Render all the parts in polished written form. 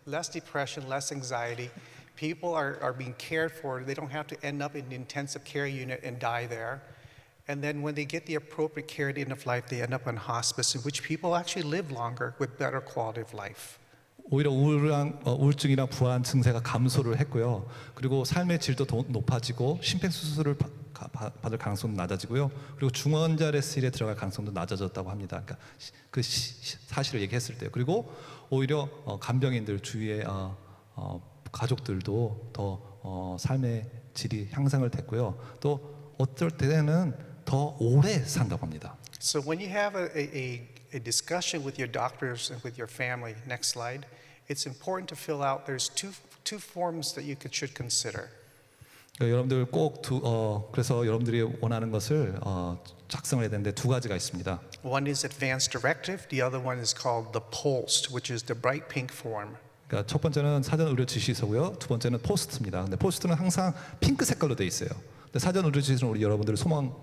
less depression, less anxiety. People are being cared for. They don't have to end up in the intensive care unit and die there. And then when they get the appropriate care at the end of life, they end up in hospice, in which people actually live longer with better quality of life. 오히려 우울증이랑 불안 증세가 감소를 했고요. 그리고 삶의 질도 더 높아지고 심폐소생술을 받을 가능성도 낮아지고요. 그리고 중환자실에 들어갈 가능성도 낮아졌다고 합니다. 그러니까 그 사실을 얘기했을 때요. 그리고 오히려 간병인들 주위에 가족들도 더 삶의 질이 향상을 됐고요. 또 어떨 때는 더 오래 산다고 합니다. So when you have a discussion with your doctors and with your family, next slide, it's important to fill out. There's two forms that you should consider. 여러분들 꼭 그래서 여러분들이 원하는 것을 작성을 해야 되는데 두 가지가 있습니다. One is advanced directive. The other one is called the POLST, which is the bright pink form. 그러니까 첫 번째는 사전 의료 지시서고요. 두 번째는 포스트입니다. 근데 포스트는 항상 핑크 색깔로 돼 있어요. 근데 사전 의료 지시는 우리 여러분들 소망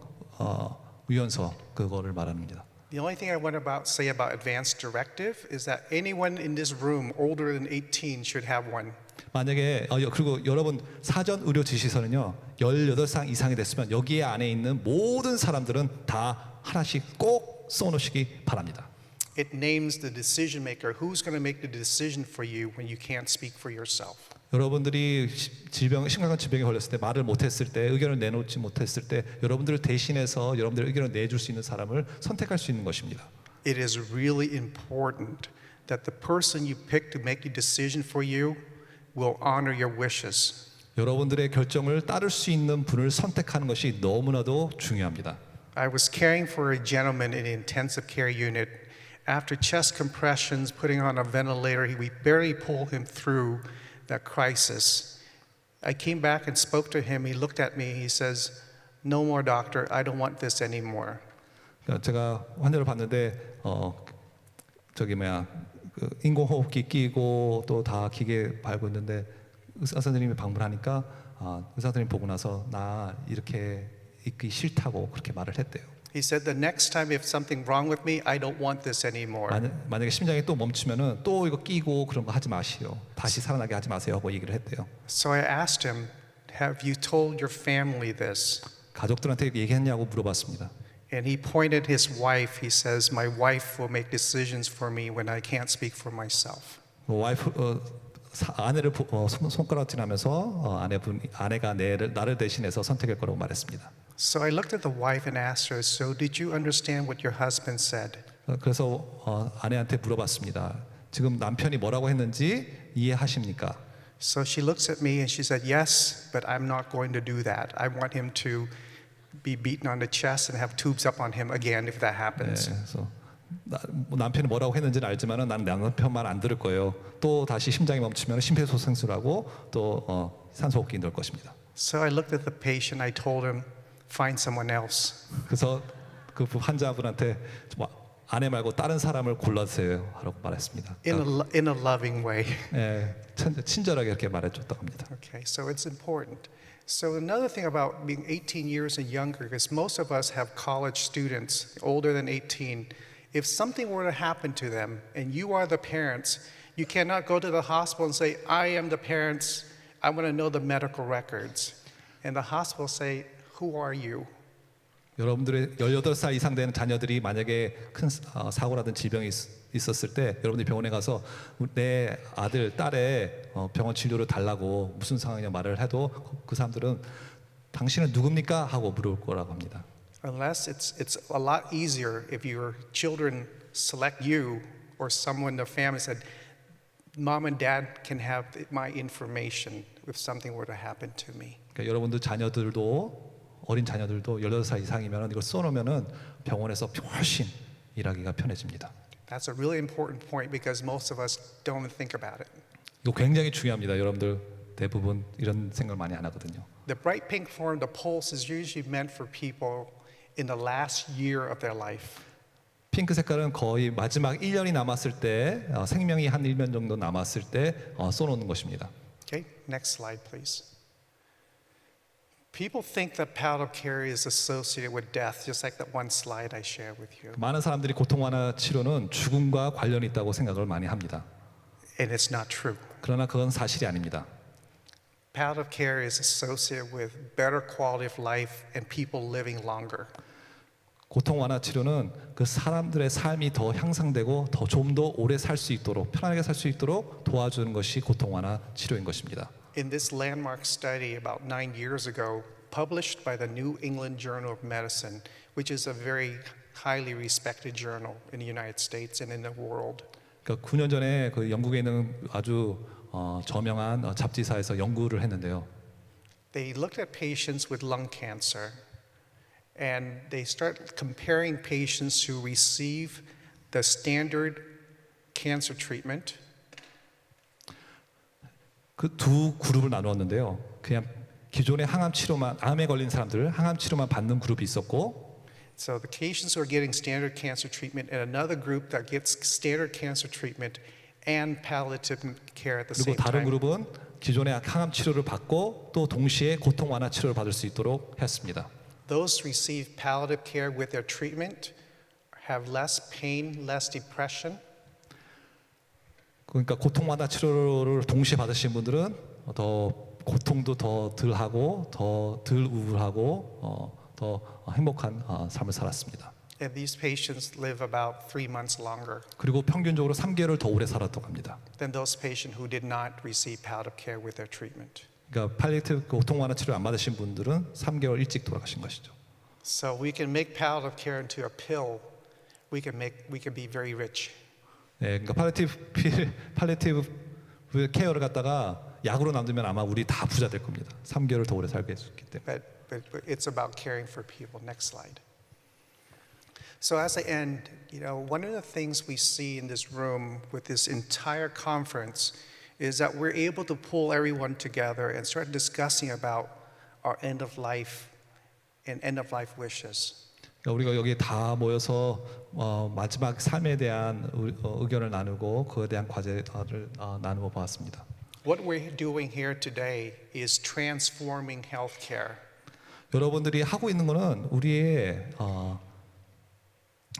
위원서 그거를 말합니다. The only thing I want to say about advanced directive is that anyone in this room older than 18 should have one. 만약에 그리고 여러분 사전 의료 지시서는요 18살 이상이 됐으면 여기에 안에 있는 모든 사람들은 다 하나씩 꼭 써놓으시기 바랍니다. It names the decision maker. Who's going to make the decision for you when you can't speak for yourself? 여러분들이 심각한 질병에 걸렸을 때 말을 못했을 때 의견을 내놓지 못했을 때 여러분들을 대신해서 여러분들의 의견을 내줄 수 있는 사람을 선택할 수 있는 것입니다. It is really important that the person you pick to make the decision for you will honor your wishes. 여러분들의 결정을 따를 수 있는 분을 선택하는 것이 너무나도 중요합니다. I was caring for a gentleman in the intensive care unit. After chest compressions, putting on a ventilator, we barely pulled him through that crisis. I came back and spoke to him. He looked at me. He says, "No more, doctor. I don't want this anymore." 제가 환자를 봤는데 인공호흡기 끼고 또 다 기계 밟고 있는데 의사 선생님이 방문하니까 의사 선생님 보고 나서 나 이렇게 있기 싫다고 그렇게 말을 했대요. He said, "The next time if something wrong with me, I don't want this anymore." 만약에 심장이 또 멈추면은 또 이거 끼고 그런 거 하지 마시오. 다시 살아나게 하지 마세요 하고 얘기를 했대요. So I asked him, "Have you told your family this?" 가족들한테 얘기했냐고 물어봤습니다. And he pointed his wife. He says, "My wife will make decisions for me when I can't speak for myself." 아내를 손가락질하면서 아내가 나를 대신해서 선택할 거라고 말했습니다. So I looked at the wife and asked her, "So did you understand what your husband said?" 그래서 아내한테 물어봤습니다. 지금 남편이 뭐라고 했는지 이해하십니까? So she looks at me and she said, "Yes, but I'm not going to do that. I want him to be beaten on the chest and have tubes up on him again if that happens." 네, 그래서 남편이 뭐라고 했는지는 알지만은 난 남편 말 안 들을 거예요. 또 다시 심장이 멈추면 심폐소생술하고 또 산소호흡기 넣을 것입니다. So I looked at the patient. I told him, "Find someone else." 그래서 그 환자분한테 아내 말고 다른 사람을 골라주세요 하라고 말했습니다. In a loving way. 네, 친절하게 이렇게 말해줬다고 합니다. Okay, so it's important. So another thing about being 18 years and younger is most of us have college students older than 18. If something were to happen to them and you are the parents, you cannot go to the hospital and say, "I am the parents. I want to know the medical records." And the hospital say, "Who are you?" 여러분들의 18살 이상 되는 자녀들이 만약에 큰 사고라든 질병이 있었을 때 여러분들이 병원에 가서 내 아들, 딸의 병원 진료를 달라고 무슨 상황이냐 말을 해도 그 사람들은 당신은 누굽니까? 하고 물어볼 거라고 합니다. Unless it's a lot easier if your children select you or someone in the family said, "Mom and Dad can have my information if something were to happen to me." 그러니까 여러분들 어린 자녀들도 18살 이상이면 이걸 써놓으면은 병원에서 훨씬 일하기가 편해집니다. That's a really important point because most of us don't think about it. 이거 굉장히 중요합니다. 여러분들 대부분 이런 생각을 많이 안 하거든요. The bright pink form, the pulse, is usually meant for people in the last year of their life. 핑크 색깔은 거의 마지막 1년이 남았을 때 생명이 한 1년 정도 남았을 때 써놓는 것입니다. Okay, next slide, please. People think that palliative care is associated with death, just like that one slide I shared with you. 많은 사람들이 고통완화 치료는 죽음과 관련이 있다고 생각을 많이 합니다. And it's not true. 그러나 그건 사실이 아닙니다. Palliative care is associated with better quality of life and people living longer. 고통 완화 치료는 그 사람들의 삶이 더 향상되고 더 좀 더 오래 살 수 있도록 편하게 살 수 있도록 도와주는 것이 고통 완화 치료인 것입니다. In this landmark study about 9 years ago, published by the New England Journal of Medicine, which is a very highly respected journal in the United States and in the world. 그러니까 9년 전에 그 영국에 있는 아주 저명한 잡지사에서 연구를 했는데요. They looked at patients with lung cancer, and they start comparing patients who receive the standard cancer treatment. 그 두 그룹을 나누었는데요. 그냥 기존의 항암 치료만 암에 걸린 사람들 항암 치료만 받는 그룹이 있었고, So the patients who are getting standard cancer treatment, and another group that gets standard cancer treatment and palliative care at the 그리고 same 다른 time. 그룹은 기존의 항암 치료를 받고 또 동시에 고통 완화 치료를 받을 수 있도록 했습니다. Those who receive palliative care with their treatment have less pain, less depression. 그러니까 고통 완화 치료를 동시에 받으신 분들은 더 고통도 더 덜하고 더 덜 우울하고 더 행복한 삶을 살았습니다. And these patients live about 3 months longer 그리고 평균적으로 3개월을 더 오래 살았다고 합니다. than those patients who did not receive palliative care with their treatment. 그러니까 팔리에이티브 고통 완화 치료 안 받으신 분들은 3개월 일찍 돌아가신 것이죠. So we can make palliative care into a pill. We can be very rich. 네, 그러니까 팔리에이티브 케어를 갖다가 약으로 남기면 아마 우리 다 부자 될 겁니다. 3개월 더 오래 살게 해줬기 때문에. But it's about caring for people. Next slide. So as I end, one of the things we see in this room with this entire conference is that we're able to pull everyone together and start discussing about our end of life and end of life wishes. 우리가 여기 다 모여서 마지막 삶에 대한 의견을 나누고 그에 대한 과제를 나누어 보았습니다. What we're doing here today is transforming healthcare. 여러분들이 하고 있는 것은 우리의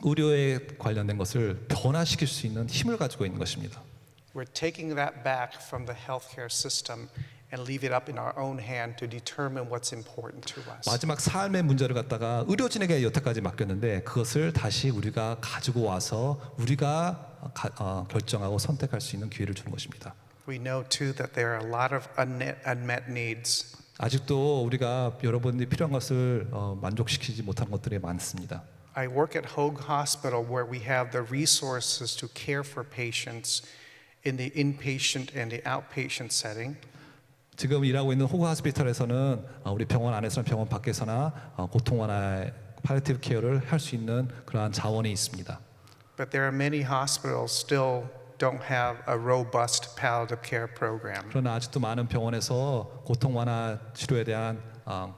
의료에 관련된 것을 변화시킬 수 있는 힘을 가지고 있는 것입니다. We're taking that back from the healthcare system and leave it up in our own hand to determine what's important to us. 마지막 삶의 문제를 갖다가 의료진에게 여태까지 맡겼는데 그것을 다시 우리가 가지고 와서 우리가 결정하고 선택할 수 있는 기회를 주는 것입니다. We know too that there are a lot of unmet needs. 아직도 우리가 여러분들이 필요한 것을 만족시키지 못한 것들이 많습니다. I work at Hoag Hospital where we have the resources to care for patients in the inpatient and the outpatient setting. 지금 일하고 있는 호그 하스피털에서는 우리 병원 안에서나 병원 밖에서나 고통 완화 팔리에이티브 케어를 할 수 있는 그러한 자원이 있습니다. But there are many hospitals still don't have a robust palliative care program. 그러나 아직도 많은 병원에서 고통 완화 치료에 대한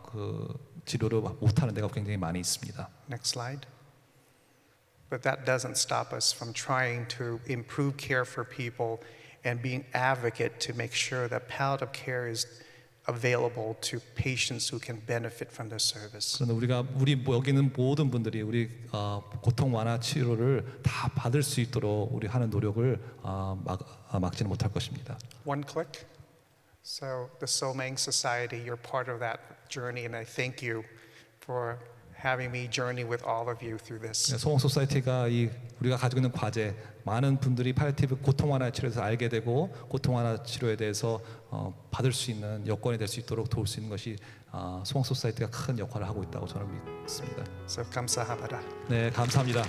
그 치료를 못하는 데가 굉장히 많이 있습니다. Next slide. But that doesn't stop us from trying to improve care for people and being advocate to make sure that palliative care is available to patients who can benefit from the service. 그런데 우리 여기 있는 모든 분들이 우리 고통 완화 치료를 다 받을 수 있도록 우리 하는 노력을 막지는 못할 것입니다. One click. So the Somang Society, you're part of that journey, and I thank you for having me journey with all of you through this. 소망소사이어티가 우리가 가지고 있는 과제, 많은 분들이 팔리에이티브 고통 완화 치료에서 알게 되고 고통 완화 치료에 대해서 받을 수 있는 여건이 될 수 있도록 도울 수 있는 것이 소망소사이어티가 큰 역할을 하고 있다고 저는 믿습니다. So 감사합니다. 네, 감사합니다.